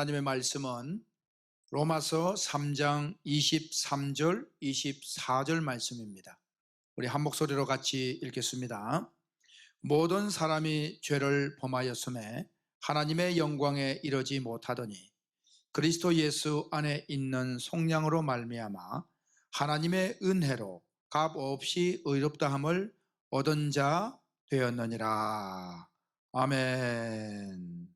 하나님의 말씀은 로마서 3장 23절, 24절 말씀입니다. 우리 한 목소리로 같이 읽겠습니다. 모든 사람이 죄를 범하였음에 하나님의 영광에 이르지 못하더니 그리스도 예수 안에 있는 속량으로 말미암아 하나님의 은혜로 값없이 의롭다함을 얻은 자 되었느니라. 아멘.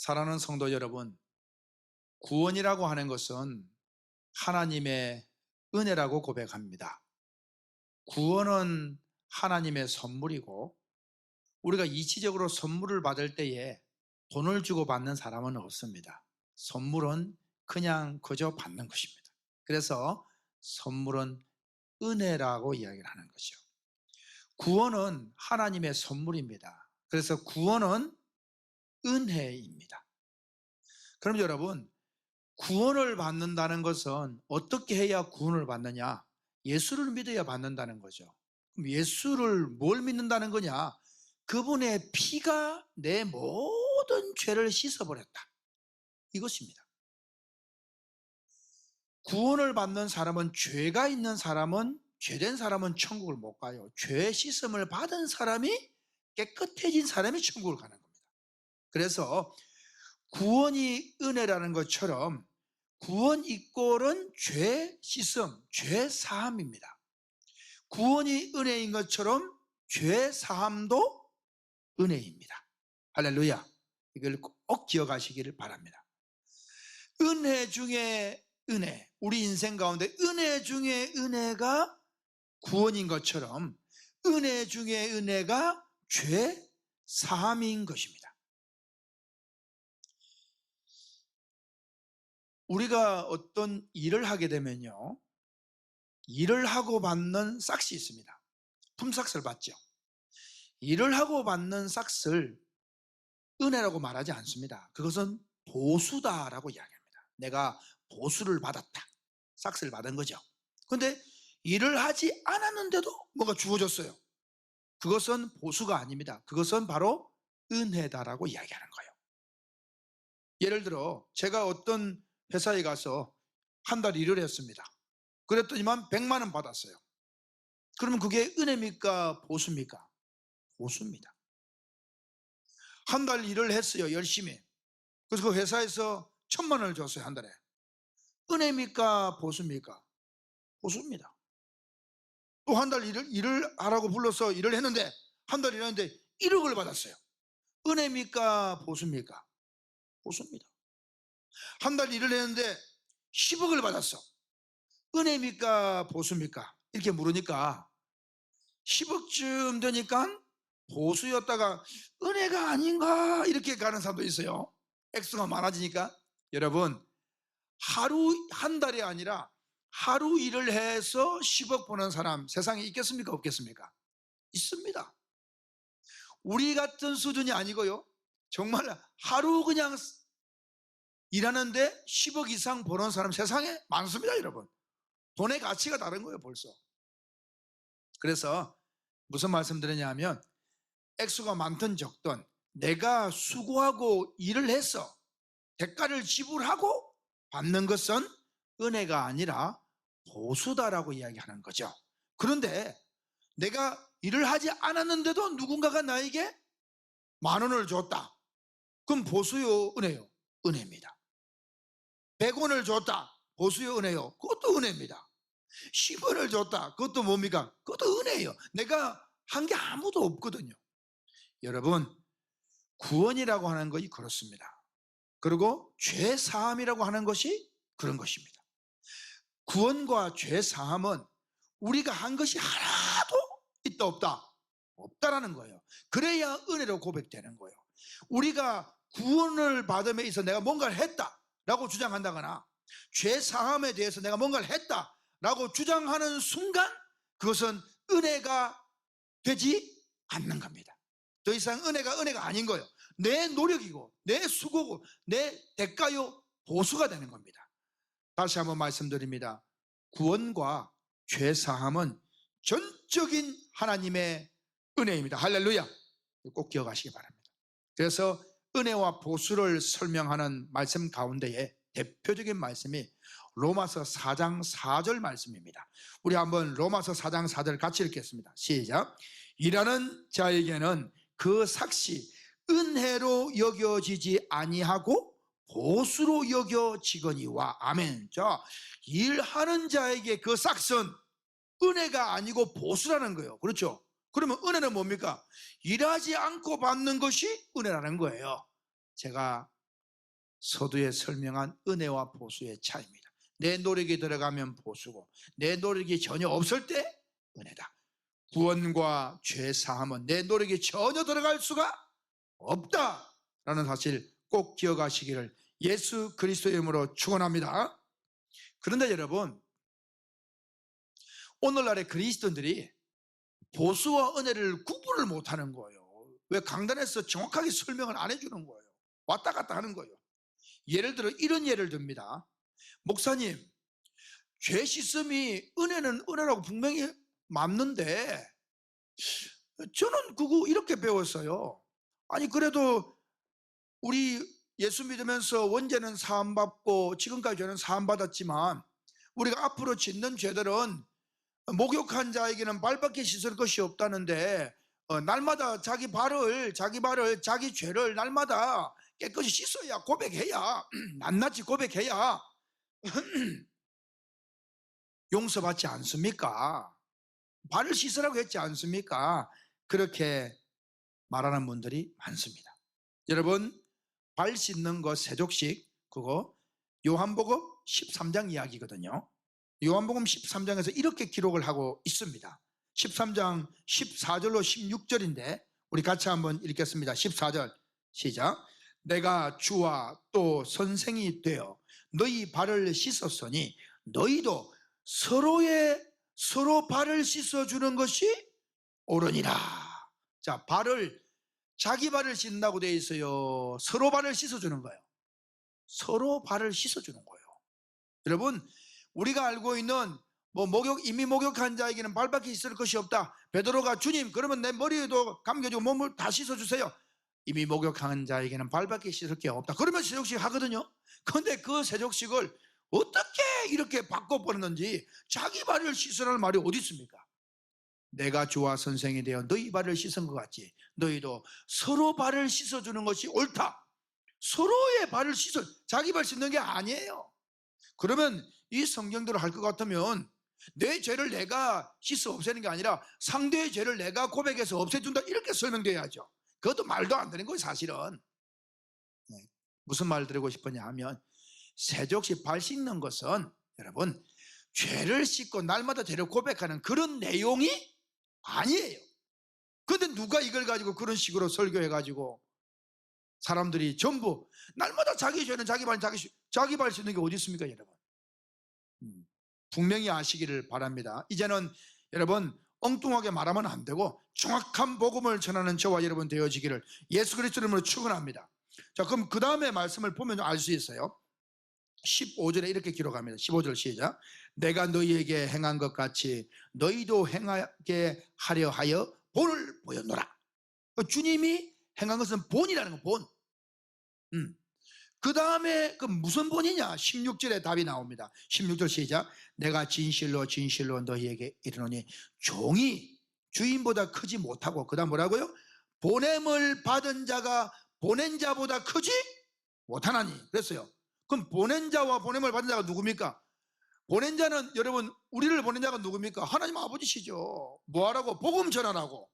사랑하는 성도 여러분, 구원이라고 하는 것은 하나님의 은혜라고 고백합니다. 구원은 하나님의 선물이고, 우리가 이치적으로 선물을 받을 때에 돈을 주고 받는 사람은 없습니다. 선물은 그냥 그저 받는 것입니다. 그래서 선물은 은혜라고 이야기를 하는 거죠. 구원은 하나님의 선물입니다. 그래서 구원은 은혜입니다. 그럼 여러분, 구원을 받는다는 것은 어떻게 해야 구원을 받느냐? 예수를 믿어야 받는다는 거죠. 그럼 예수를 뭘 믿는다는 거냐? 그분의 피가 내 모든 죄를 씻어버렸다, 이것입니다. 구원을 받는 사람은, 죄가 있는 사람은, 죄된 사람은 천국을 못 가요. 죄 씻음을 받은 사람이, 깨끗해진 사람이 천국을 가는 겁니다. 그래서 구원이 은혜라는 것처럼 구원 이꼴은 죄 씻음, 죄 사함입니다. 구원이 은혜인 것처럼 죄 사함도 은혜입니다. 할렐루야. 이걸 꼭 기억하시기를 바랍니다. 은혜 중에 은혜, 우리 인생 가운데 은혜 중에 은혜가 구원인 것처럼 은혜 중에 은혜가 죄 사함인 것입니다. 우리가 어떤 일을 하게 되면요, 일을 하고 받는 싹시 있습니다. 품삯을 받죠. 일을 하고 받는 싹을 은혜라고 말하지 않습니다. 그것은 보수다라고 이야기합니다. 내가 보수를 받았다, 싹을 받은 거죠. 그런데 일을 하지 않았는데도 뭐가 주어졌어요. 그것은 보수가 아닙니다. 그것은 바로 은혜다라고 이야기하는 거예요. 예를 들어 제가 어떤 회사에 가서 한 달 일을 했습니다. 그랬더니만 100만 원 받았어요. 그러면 그게 은혜입니까? 보수입니까? 보수입니다. 한 달 일을 했어요, 열심히. 그래서 그 회사에서 1000만 원을 줬어요, 한 달에. 은혜입니까? 보수입니까? 보수입니다. 또 한 달 일을 하라고 불러서 일을 했는데, 한 달 일했는데 1억을 받았어요. 은혜입니까? 보수입니까? 보수입니다. 한 달 일을 했는데 10억을 받았어. 은혜입니까? 보수입니까? 이렇게 물으니까 10억쯤 되니까 보수였다가 은혜가 아닌가 이렇게 가는 사람도 있어요. 액수가 많아지니까. 여러분, 하루 한 달이 아니라 하루 일을 해서 10억 버는 사람 세상에 있겠습니까? 없겠습니까? 있습니다. 우리 같은 수준이 아니고요, 정말 하루 그냥 일하는데 10억 이상 버는 사람 세상에 많습니다. 여러분, 돈의 가치가 다른 거예요 벌써. 그래서 무슨 말씀 드리냐면, 액수가 많든 적든 내가 수고하고 일을 해서 대가를 지불하고 받는 것은 은혜가 아니라 보수다라고 이야기하는 거죠. 그런데 내가 일을 하지 않았는데도 누군가가 나에게 10,000원을 줬다, 그럼 보수요, 은혜요? 은혜입니다. 100원을 줬다, 보수요, 은혜요? 그것도 은혜입니다. 10원을 줬다, 그것도 뭡니까? 그것도 은혜예요. 내가 한 게 아무도 없거든요. 여러분, 구원이라고 하는 것이 그렇습니다. 그리고 죄 사함이라고 하는 것이 그런 것입니다. 구원과 죄 사함은 우리가 한 것이 하나도 있다 없다? 없다라는 거예요. 그래야 은혜로 고백되는 거예요. 우리가 구원을 받음에 있어서 내가 뭔가를 했다라고 주장한다거나 죄 사함에 대해서 내가 뭔가를 했다라고 주장하는 순간 그것은 은혜가 되지 않는 겁니다. 더 이상 은혜가 아닌 거예요. 내 노력이고 내 수고고 내 대가요, 보수가 되는 겁니다. 다시 한번 말씀드립니다. 구원과 죄 사함은 전적인 하나님의 은혜입니다. 할렐루야. 꼭 기억하시기 바랍니다. 그래서 은혜와 보수를 설명하는 말씀 가운데에 대표적인 말씀이 로마서 4장 4절 말씀입니다. 우리 한번 로마서 4장 4절 같이 읽겠습니다. 시작. 일하는 자에게는 그 삭시 은혜로 여겨지지 아니하고 보수로 여겨지거니와. 아멘. 자, 일하는 자에게 그 삭은 은혜가 아니고 보수라는 거예요. 그렇죠? 그러면 은혜는 뭡니까? 일하지 않고 받는 것이 은혜라는 거예요. 제가 서두에 설명한 은혜와 보수의 차이입니다. 내 노력이 들어가면 보수고, 내 노력이 전혀 없을 때 은혜다. 구원과 죄 사함은 내 노력이 전혀 들어갈 수가 없다라는 사실 꼭 기억하시기를 예수 그리스도의 이름으로 축원합니다. 그런데 여러분, 오늘날의 그리스도인들이 보수와 은혜를 구분을 못하는 거예요. 왜? 강단에서 정확하게 설명을 안 해주는 거예요. 왔다 갔다 하는 거예요. 예를 들어 이런 예를 듭니다. 목사님, 죄 씻음이 은혜는 은혜라고 분명히 맞는데 저는 그거 이렇게 배웠어요. 아니 그래도 우리 예수 믿으면서 원죄는 사함받고 지금까지 죄는 사함받았지만 우리가 앞으로 짓는 죄들은 목욕한 자에게는 발밖에 씻을 것이 없다는데 날마다 자기 죄를 날마다 깨끗이 씻어야 고백해야 낱낱이 고백해야 용서받지 않습니까? 발을 씻으라고 했지 않습니까? 그렇게 말하는 분들이 많습니다. 여러분, 발 씻는 거 세족식, 그거 요한복음 13장 이야기거든요. 요한복음 13장에서 이렇게 기록을 하고 있습니다. 13장 14절로 16절인데 우리 같이 한번 읽겠습니다. 14절 시작. 내가 주와 또 선생이 되어 너희 발을 씻었으니 너희도 서로 발을 씻어주는 것이 옳으니라. 자, 자기 발을 씻는다고 되어 있어요? 서로 발을 씻어주는 거예요? 서로 발을 씻어주는 거예요. 여러분, 우리가 알고 있는 이미 목욕한 자에게는 발밖에 씻을 것이 없다. 베드로가 주님, 그러면 내 머리에도 감겨주고 몸을 다 씻어주세요. 이미 목욕한 자에게는 발밖에 씻을 게 없다. 그러면 세족식 하거든요. 그런데 그 세족식을 어떻게 이렇게 바꿔버렸는지, 자기 발을 씻으라는 말이 어디 있습니까? 내가 주와 선생이 되어 너희 발을 씻은 것 같이 너희도 서로 발을 씻어주는 것이 옳다. 서로의 발을 자기 발 씻는 게 아니에요. 그러면 이 성경대로 할 것 같으면 내 죄를 내가 씻어 없애는 게 아니라 상대의 죄를 내가 고백해서 없애준다, 이렇게 설명돼야죠. 그것도 말도 안 되는 거예요, 사실은. 무슨 말 드리고 싶으냐 하면, 세족식 발 씻는 것은 여러분 죄를 씻고 날마다 죄를 고백하는 그런 내용이 아니에요. 그런데 누가 이걸 가지고 그런 식으로 설교해가지고 사람들이 전부 날마다 자기 죄는 자기 발 씻는 게 어디 있습니까, 여러분? 분명히 아시기를 바랍니다. 이제는 여러분 엉뚱하게 말하면 안 되고 정확한 복음을 전하는 저와 여러분 되어지기를 예수 그리스도 이름으로 축원합니다. 자, 그럼 그 다음에 말씀을 보면 알 수 있어요. 15절에 이렇게 기록합니다. 15절 시작. 내가 너희에게 행한 것 같이 너희도 행하게 하려 하여 본을 보였노라. 주님이 행한 것은 본이라는 거, 본. 그 다음에 그 무슨 본이냐? 16절에 답이 나옵니다. 16절 시작. 내가 진실로 진실로 너희에게 이르노니 종이 주인보다 크지 못하고, 그 다음 뭐라고요? 보냄을 받은 자가 보낸 자보다 크지 못하나니. 그랬어요. 그럼 보낸 자와 보냄을 받은 자가 누굽니까? 보낸 자는 여러분, 우리를 보낸 자가 누굽니까? 하나님 아버지시죠. 뭐하라고? 복음 전하라고.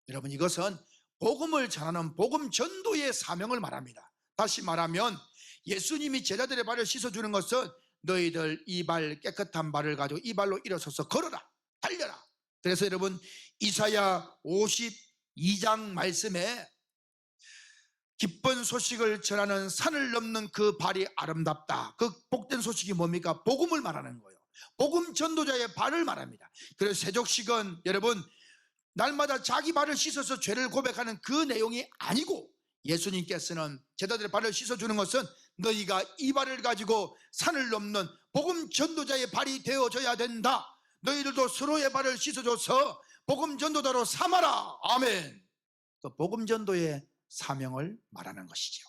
여러분, 이것은 복음을 전하는 복음 전도의 사명을 말합니다. 다시 말하면 예수님이 제자들의 발을 씻어주는 것은 너희들 이 발 깨끗한 발을 가지고 이 발로 일어서서 걸어라, 달려라. 그래서 여러분, 이사야 52장 말씀에 기쁜 소식을 전하는 산을 넘는 그 발이 아름답다. 그 복된 소식이 뭡니까? 복음을 말하는 거예요. 복음 전도자의 발을 말합니다. 그래서 세족식은 여러분 날마다 자기 발을 씻어서 죄를 고백하는 그 내용이 아니고, 예수님께서는 제자들의 발을 씻어주는 것은 너희가 이 발을 가지고 산을 넘는 복음 전도자의 발이 되어져야 된다. 너희들도 서로의 발을 씻어줘서 복음 전도자로 삼아라. 아멘. 그 복음 전도의 사명을 말하는 것이죠.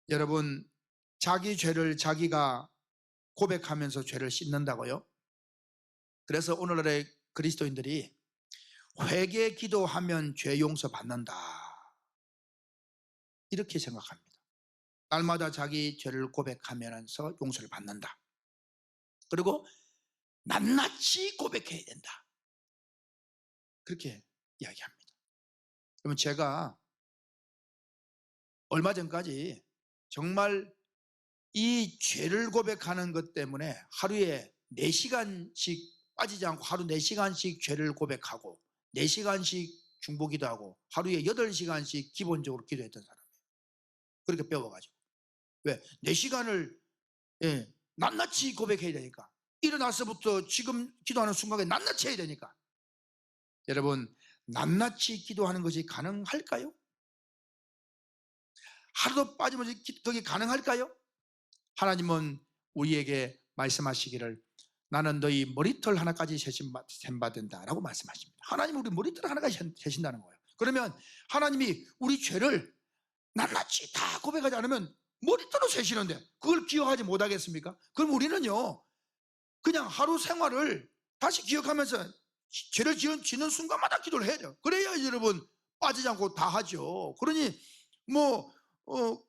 여러분, 자기 죄를 자기가 고백하면서 죄를 씻는다고요? 그래서 오늘날의 그리스도인들이 회개 기도하면 죄 용서 받는다 이렇게 생각합니다. 날마다 자기 죄를 고백하면서 용서를 받는다. 그리고 낱낱이 고백해야 된다. 그렇게 이야기합니다. 그러면 제가 얼마 전까지 정말 이 죄를 고백하는 것 때문에 하루에 4시간씩 빠지지 않고 하루 4시간씩 죄를 고백하고 4시간씩 중보기도 하고 하루에 8시간씩 기본적으로 기도했던 사람이에요. 그렇게 배워가지고. 왜? 4시간을 낱낱이 고백해야 되니까. 일어나서부터 지금 기도하는 순간에 낱낱이 해야 되니까. 여러분, 낱낱이 기도하는 것이 가능할까요? 하루도 빠짐없이 그게 가능할까요? 하나님은 우리에게 말씀하시기를 나는 너희 머리털 하나까지 셈받는다 라고 말씀하십니다. 하나님은 우리 머리털 하나까지 세신다는 거예요. 그러면 하나님이 우리 죄를 낱낱이 다 고백하지 않으면 머리털로 세시는데 그걸 기억하지 못하겠습니까? 그럼 우리는요 그냥 하루 생활을 다시 기억하면서 죄를 짓는 순간마다 기도를 해야 돼요. 그래야 여러분 빠지지 않고 다 하죠. 그러니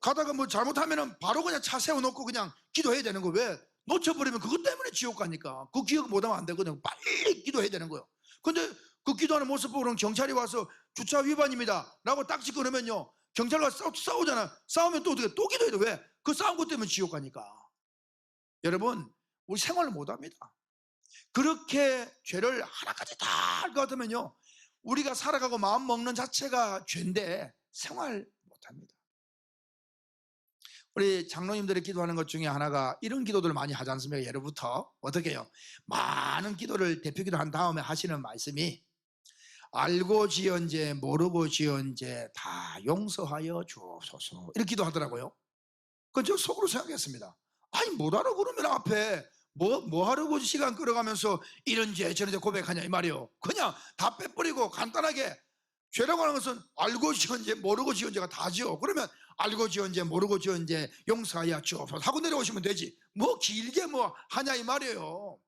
가다가 잘못하면 바로 그냥 차 세워놓고 그냥 기도해야 되는 거예요. 왜? 놓쳐버리면 그것 때문에 지옥 가니까. 그 기억 못하면 안 되거든요. 빨리 기도해야 되는 거예요. 근데 그 기도하는 모습 보고 경찰이 와서 주차 위반입니다 라고 딱지 끊으면요 경찰과 싸우잖아. 싸우면 또 어떻게 또 기도해야 돼. 왜? 그 싸운 것 때문에 지옥 가니까. 여러분 우리 생활을 못합니다. 그렇게 죄를 하나까지 다 할 것 같으면요 우리가 살아가고 마음 먹는 자체가 죄인데 생활 못합니다. 우리 장로님들이 기도하는 것 중에 하나가 이런 기도들을 많이 하지 않습니까? 예로부터 어떻게 해요? 많은 기도를 대표기도 한 다음에 하시는 말씀이 알고 지은 죄 모르고 지은 죄 다 용서하여 주옵소서 이렇게 기도하더라고요. 그건 저 속으로 생각했습니다. 아니 못 알아 그러면 앞에 뭐 하려고 시간 끌어가면서 이런 죄 저런 죄 고백하냐 이 말이에요. 그냥 다 빼버리고 간단하게 죄라고 하는 것은 알고 지은 죄 모르고 지은 죄가 다죠. 그러면 알고 지은 죄 모르고 지은 죄 용서하여 주옵소서 하고 내려오시면 되지 뭐 길게 뭐 하냐 이 말이에요.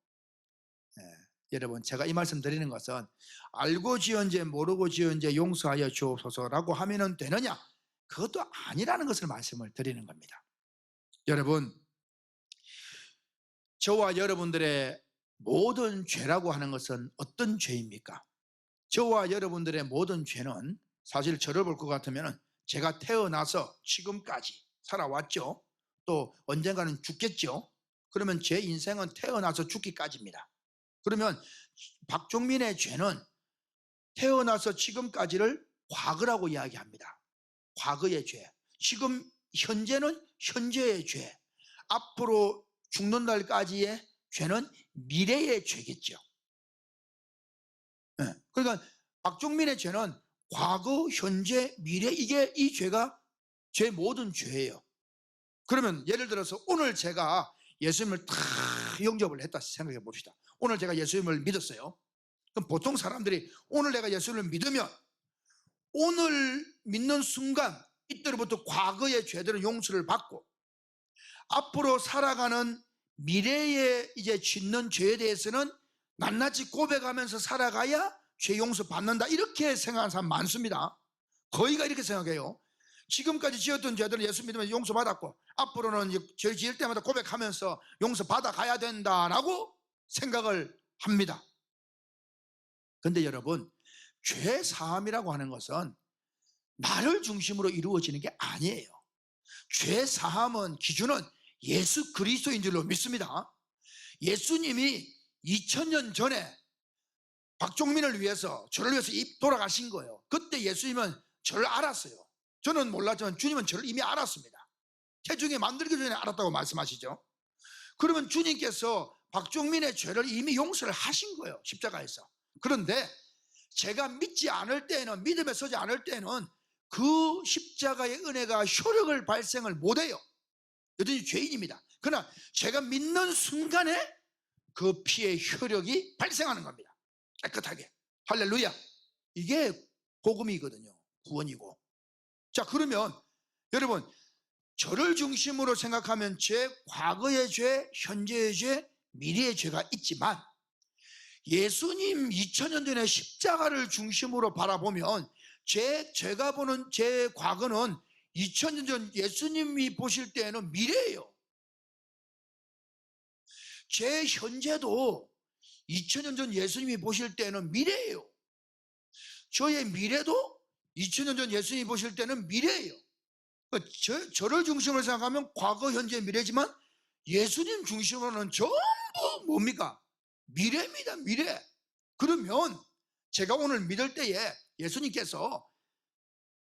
여러분 제가 이 말씀 드리는 것은 알고 지은 죄 모르고 지은 죄 용서하여 주옵소서라고 하면 되느냐 그것도 아니라는 것을 말씀을 드리는 겁니다. 여러분 저와 여러분들의 모든 죄라고 하는 것은 어떤 죄입니까? 저와 여러분들의 모든 죄는 사실 저를 볼 것 같으면 제가 태어나서 지금까지 살아왔죠. 또 언젠가는 죽겠죠. 그러면 제 인생은 태어나서 죽기까지입니다. 그러면 박종민의 죄는 태어나서 지금까지를 과거라고 이야기합니다. 과거의 죄. 지금 현재는 현재의 죄. 앞으로 죽는 날까지의 죄는 미래의 죄겠죠. 그러니까 박종민의 죄는 과거, 현재, 미래 이게 이 죄가 제 모든 죄예요. 그러면 예를 들어서 오늘 제가 예수님을 다 영접을 했다 생각해 봅시다. 오늘 제가 예수님을 믿었어요. 그럼 보통 사람들이 오늘 내가 예수님을 믿으면 오늘 믿는 순간 이때로부터 과거의 죄들은 용서를 받고 앞으로 살아가는 미래에 이제 짓는 죄에 대해서는 낱낱이 고백하면서 살아가야 죄 용서 받는다 이렇게 생각하는 사람 많습니다. 거의가 이렇게 생각해요. 지금까지 지었던 죄들은 예수 믿으면 용서받았고 앞으로는 죄 지을 때마다 고백하면서 용서받아가야 된다라고 생각을 합니다. 그런데 여러분 죄 사함이라고 하는 것은 나를 중심으로 이루어지는 게 아니에요. 죄 사함은 기준은 예수 그리스도인 줄로 믿습니다. 예수님이 2000년 전에 박종민을 위해서 저를 위해서 돌아가신 거예요. 그때 예수님은 저를 알았어요. 저는 몰랐지만 주님은 저를 이미 알았습니다. 태중에 만들기 전에 알았다고 말씀하시죠. 그러면 주님께서 박종민의 죄를 이미 용서를 하신 거예요. 십자가에서. 그런데 제가 믿지 않을 때에는 믿음에 서지 않을 때는 그 십자가의 은혜가 효력을 발생을 못해요. 여전히 죄인입니다. 그러나 제가 믿는 순간에 그 피의 효력이 발생하는 겁니다. 깨끗하게. 할렐루야. 이게 복음이거든요. 구원이고. 자 그러면 여러분 저를 중심으로 생각하면 죄, 과거의 죄, 현재의 죄, 미래의 죄가 있지만 예수님 2000년 전에 십자가를 중심으로 바라보면 제가 보는 제 과거는 2000년 전 예수님이 보실 때에는 미래예요. 제 현재도 2000년 전 예수님이 보실 때는 미래예요. 저의 미래도 2000년 전 예수님이 보실 때는 미래예요. 저를 중심으로 생각하면 과거, 현재, 미래지만 예수님 중심으로는 전부 뭡니까? 미래입니다. 미래. 그러면 제가 오늘 믿을 때에 예수님께서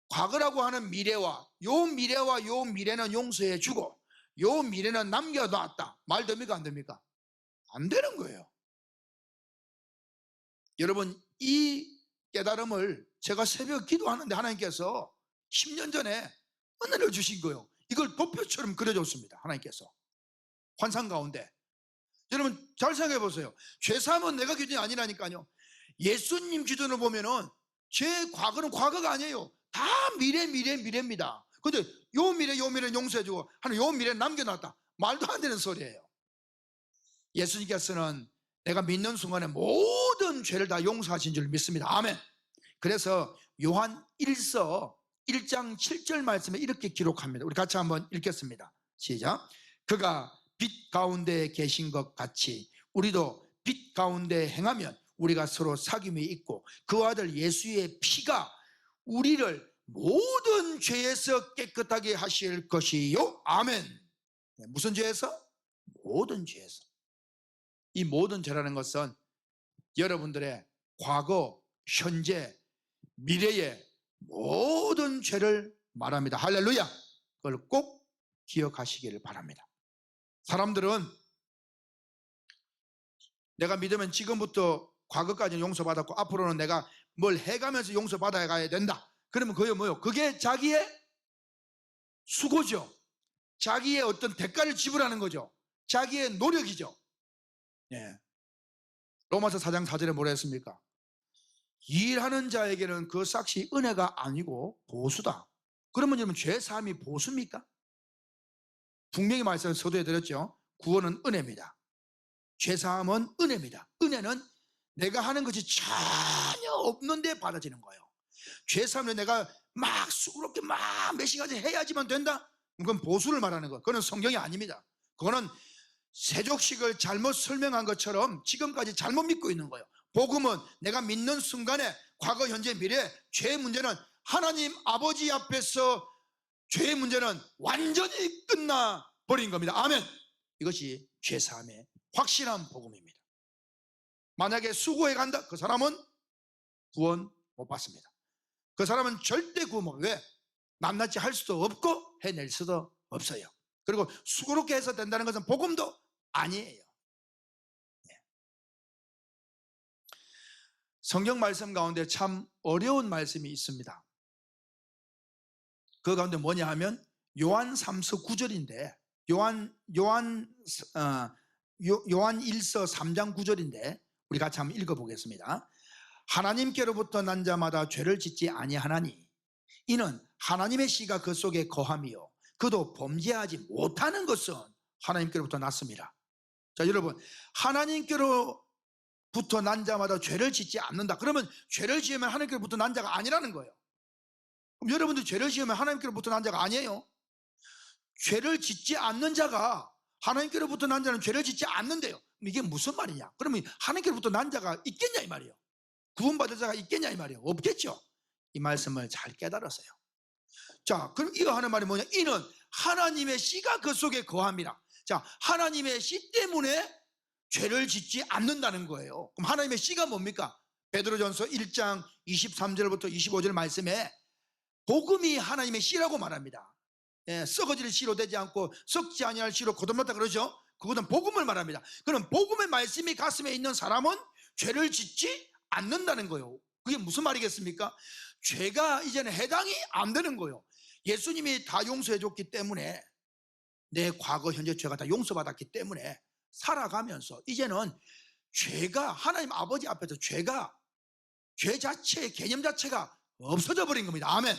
과거라고 하는 미래와 요 미래는 용서해 주고 요 미래는 남겨놨다. 말 됩니까? 안 됩니까? 안 되는 거예요. 여러분, 이 깨달음을 제가 새벽 기도하는데 하나님께서 10년 전에 은혜를 주신 거예요. 이걸 도표처럼 그려줬습니다. 하나님께서 환상 가운데. 여러분 잘 생각해 보세요. 죄사함은 내가 기준이 아니라니까요. 예수님 기준으로 보면은 제 과거는 과거가 아니에요. 다 미래입니다. 근데 요 미래는 용서해주고 하는 요 미래는 남겨놨다. 말도 안 되는 소리예요. 예수님께서는 내가 믿는 순간에 모든 죄를 다 용서하신 줄 믿습니다. 아멘. 그래서 요한 1서 1장 7절 말씀에 이렇게 기록합니다. 우리 같이 한번 읽겠습니다. 시작. 그가 빛 가운데 계신 것 같이 우리도 빛 가운데 행하면 우리가 서로 사귐이 있고 그 아들 예수의 피가 우리를 모든 죄에서 깨끗하게 하실 것이요. 아멘. 무슨 죄에서? 모든 죄에서. 이 모든 죄라는 것은 여러분들의 과거, 현재, 미래의 모든 죄를 말합니다. 할렐루야. 그걸 꼭 기억하시기를 바랍니다. 사람들은 내가 믿으면 지금부터 과거까지는 용서받았고 앞으로는 내가 뭘 해가면서 용서받아야 가야 된다. 그러면 그게 뭐예요? 그게 자기의 수고죠. 자기의 어떤 대가를 지불하는 거죠. 자기의 노력이죠. 예. 로마서 4장 4절에 뭐라 했습니까? 일하는 자에게는 그 삭시 은혜가 아니고 보수다. 그러면 여러분 죄사함이 보수입니까? 분명히 말씀 서두에 드렸죠. 구원은 은혜입니다. 죄사함은 은혜입니다. 은혜는 내가 하는 것이 전혀 없는데 받아지는 거예요. 죄사함을 내가 막 수고롭게 막 몇십 가지 해야지만 된다? 그건 보수를 말하는 거예요. 그건 성경이 아닙니다. 그거는 세족식을 잘못 설명한 것처럼 지금까지 잘못 믿고 있는 거예요. 복음은 내가 믿는 순간에 과거, 현재, 미래 죄의 문제는 하나님 아버지 앞에서 죄의 문제는 완전히 끝나버린 겁니다. 아멘. 이것이 죄사함의 확실한 복음입니다. 만약에 수고해 간다? 그 사람은 구원 못 받습니다. 그 사람은 절대 구원 못 받아요. 왜? 낱낱이 할 수도 없고 해낼 수도 없어요. 그리고 수고롭게 해서 된다는 것은 복음도 아니에요. 성경 말씀 가운데 참 어려운 말씀이 있습니다. 그 가운데 뭐냐 하면 요한 3서 9절인데 요한 1서 3장 9절인데 우리 같이 한번 읽어보겠습니다. 하나님께로부터 난 자마다 죄를 짓지 아니하나니 이는 하나님의 씨가 그 속에 거함이요 그도 범죄하지 못하는 것은 하나님께로부터 났습니다. 자 여러분, 하나님께로부터 난 자마다 죄를 짓지 않는다. 그러면 죄를 지으면 하나님께로부터 난 자가 아니라는 거예요. 그럼 여러분들 죄를 지으면 하나님께로부터 난 자가 아니에요. 죄를 짓지 않는 자가 하나님께로부터 난 자는 죄를 짓지 않는데요. 이게 무슨 말이냐? 그러면 하나님께로부터 난 자가 있겠냐 이 말이에요. 구원받을 자가 있겠냐 이 말이에요. 없겠죠. 이 말씀을 잘 깨달았어요. 자, 그럼 이거 하는 말이 뭐냐? 이는 하나님의 씨가 그 속에 거함이라. 자, 하나님의 씨 때문에 죄를 짓지 않는다는 거예요. 그럼 하나님의 씨가 뭡니까? 베드로전서 1장 23절부터 25절 말씀에 복음이 하나님의 씨라고 말합니다. 예, 썩어질 씨로 되지 않고 썩지 아니할 씨로 거듭났다 그러죠. 그것은 복음을 말합니다. 그럼 복음의 말씀이 가슴에 있는 사람은 죄를 짓지 않는다는 거예요. 그게 무슨 말이겠습니까? 죄가 이제는 해당이 안 되는 거예요. 예수님이 다 용서해 줬기 때문에 내 과거 현재 죄가 다 용서받았기 때문에 살아가면서 이제는 죄가 하나님 아버지 앞에서 죄 자체의 개념 자체가 없어져 버린 겁니다. 아멘.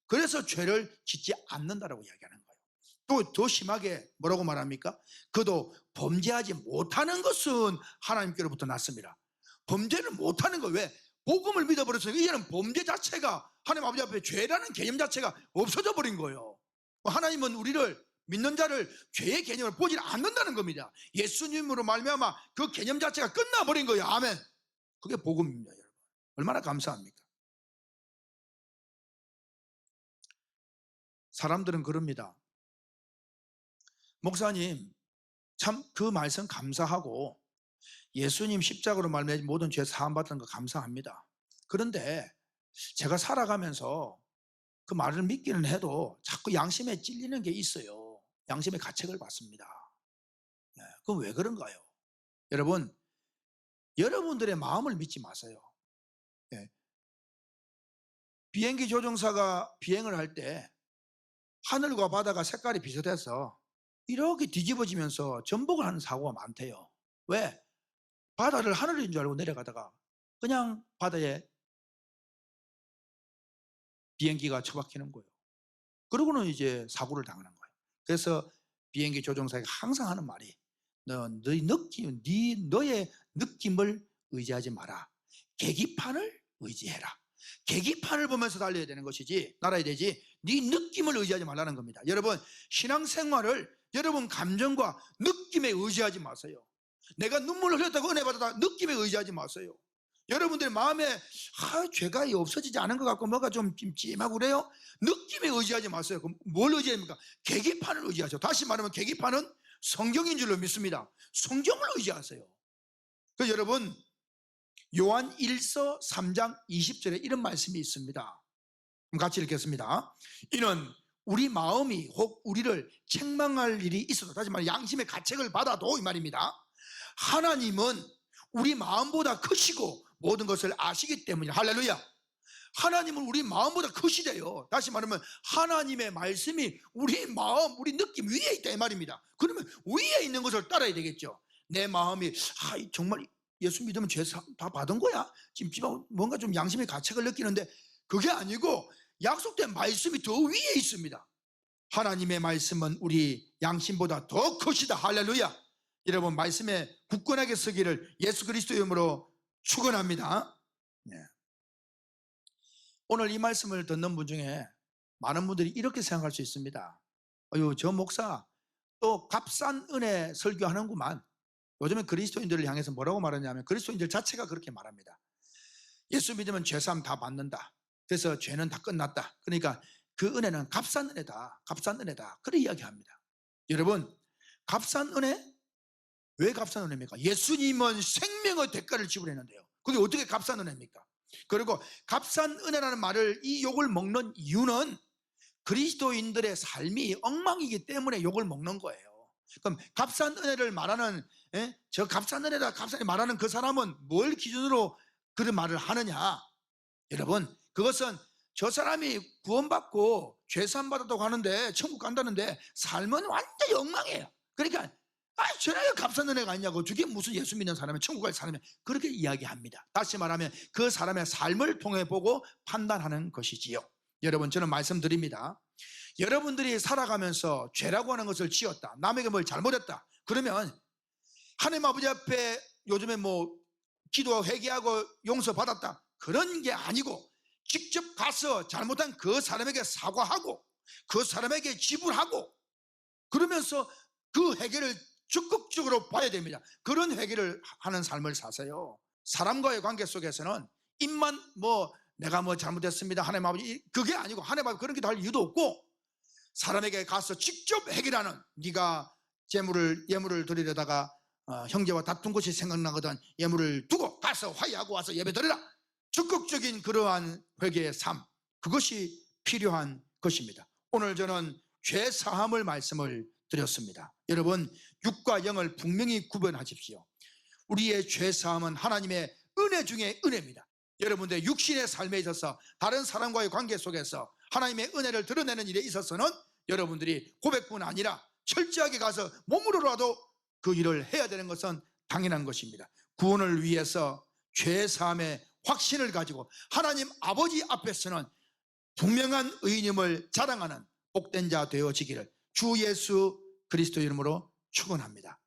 그래서 죄를 짓지 않는다라고 이야기하는 거예요. 또 더 심하게 뭐라고 말합니까? 그도 범죄하지 못하는 것은 하나님께로부터 났습니다. 범죄를 못하는 거, 왜? 복음을 믿어버렸으니까 이제는 범죄 자체가, 하나님 아버지 앞에 죄라는 개념 자체가 없어져 버린 거예요. 하나님은 우리를, 믿는 자를 죄의 개념을 보지 않는다는 겁니다. 예수님으로 말미암아 그 개념 자체가 끝나버린 거예요. 아멘. 그게 복음입니다, 여러분. 얼마나 감사합니까? 사람들은 그럽니다. 목사님, 참 그 말씀 감사하고 예수님 십자가로 말미암아 모든 죄 사함 받은 거 감사합니다. 그런데 제가 살아가면서 그 말을 믿기는 해도 자꾸 양심에 찔리는 게 있어요. 양심의 가책을 받습니다. 그건 왜 그런가요? 여러분, 여러분들의 마음을 믿지 마세요. 비행기 조종사가 비행을 할 때 하늘과 바다가 색깔이 비슷해서 이렇게 뒤집어지면서 전복을 하는 사고가 많대요. 왜? 바다를 하늘인 줄 알고 내려가다가 그냥 바다에 비행기가 처박히는 거예요. 그러고는 이제 사고를 당하는 거예요. 그래서 비행기 조종사가 항상 하는 말이, 너의 느낌을 의지하지 마라. 계기판을 의지해라. 계기판을 보면서 달려야 되는 것이지, 날아야 되지, 네 느낌을 의지하지 말라는 겁니다. 여러분, 신앙생활을 여러분 감정과 느낌에 의지하지 마세요. 내가 눈물을 흘렸다고 은혜 받았다 느낌에 의지하지 마세요. 여러분들 마음에 죄가 없어지지 않은 것 같고 뭐가 좀 찜찜하고 그래요? 느낌에 의지하지 마세요. 그럼 뭘 의지합니까? 계기판을 의지하죠. 다시 말하면 계기판은 성경인 줄로 믿습니다. 성경을 의지하세요. 그래서 여러분, 요한 1서 3장 20절에 이런 말씀이 있습니다. 같이 읽겠습니다. 이는 우리 마음이 혹 우리를 책망할 일이 있어도, 다시 말해 양심의 가책을 받아도 이 말입니다. 하나님은 우리 마음보다 크시고 모든 것을 아시기 때문이다. 할렐루야. 하나님은 우리 마음보다 크시대요. 다시 말하면 하나님의 말씀이 우리 마음, 우리 느낌 위에 있다 이 말입니다. 그러면 위에 있는 것을 따라야 되겠죠. 내 마음이 정말 예수 믿으면 죄 다 받은 거야? 지금 뭔가 좀 양심의 가책을 느끼는데, 그게 아니고 약속된 말씀이 더 위에 있습니다. 하나님의 말씀은 우리 양심보다 더 크시다. 할렐루야. 여러분, 말씀에 굳건하게 서기를 예수 그리스도의 이름으로 축원합니다. 오늘 이 말씀을 듣는 분 중에 많은 분들이 이렇게 생각할 수 있습니다. 저 목사 또 값싼 은혜 설교하는구만. 요즘에 그리스도인들을 향해서 뭐라고 말하냐면, 그리스도인들 자체가 그렇게 말합니다. 예수 믿으면 죄사함 다 받는다. 그래서 죄는 다 끝났다. 그러니까 그 은혜는 값싼 은혜다. 값싼 은혜다. 그렇게 이야기합니다. 여러분, 값싼 은혜? 왜 값싼 은혜입니까? 예수님은 생명의 대가를 지불했는데요. 그게 어떻게 값싼 은혜입니까? 그리고 값싼 은혜라는 말을, 이 욕을 먹는 이유는 그리스도인들의 삶이 엉망이기 때문에 욕을 먹는 거예요. 그럼 값싼 은혜를 말하는, 저 값싼 은혜다 값싸게 말하는 그 사람은 뭘 기준으로 그런 말을 하느냐? 여러분, 그것은 저 사람이 구원받고 죄사함 받았다고 하는데, 천국 간다는데 삶은 완전히 엉망이에요. 그러니까 전혀 값싼 은혜가 아니냐고, 저게 무슨 예수 믿는 사람이 천국 갈 사람이, 그렇게 이야기합니다. 다시 말하면 그 사람의 삶을 통해 보고 판단하는 것이지요. 여러분, 저는 말씀드립니다. 여러분들이 살아가면서 죄라고 하는 것을 지었다, 남에게 뭘 잘못했다, 그러면 하나님 아버지 앞에 요즘에 기도하고 회개하고 용서받았다, 그런 게 아니고 직접 가서 잘못한 그 사람에게 사과하고 그 사람에게 지불하고, 그러면서 그 회개를 적극적으로 봐야 됩니다. 그런 회개를 하는 삶을 사세요. 사람과의 관계 속에서는 입만 내가 잘못했습니다 하나님 아버지, 그게 아니고 하나님 아버지 그런 게 다 할 이유도 없고, 사람에게 가서 직접 해결하는, 네가 예물을 드리려다가 형제와 다툰 것이 생각나거든 예물을 두고 가서 화해하고 와서 예배 드리라. 적극적인 그러한 회개의 삶, 그것이 필요한 것입니다. 오늘 저는 죄 사함을 말씀을 드렸습니다. 여러분, 육과 영을 분명히 구분하십시오. 우리의 죄 사함은 하나님의 은혜 중에 은혜입니다. 여러분들 육신의 삶에 있어서 다른 사람과의 관계 속에서 하나님의 은혜를 드러내는 일에 있어서는 여러분들이 고백뿐 아니라 철저하게 가서 몸으로라도 그 일을 해야 되는 것은 당연한 것입니다. 구원을 위해서 죄 사함의 확신을 가지고 하나님 아버지 앞에서는 분명한 의인임을 자랑하는 복된 자 되어지기를 주 예수 그리스도 이름으로 축원합니다.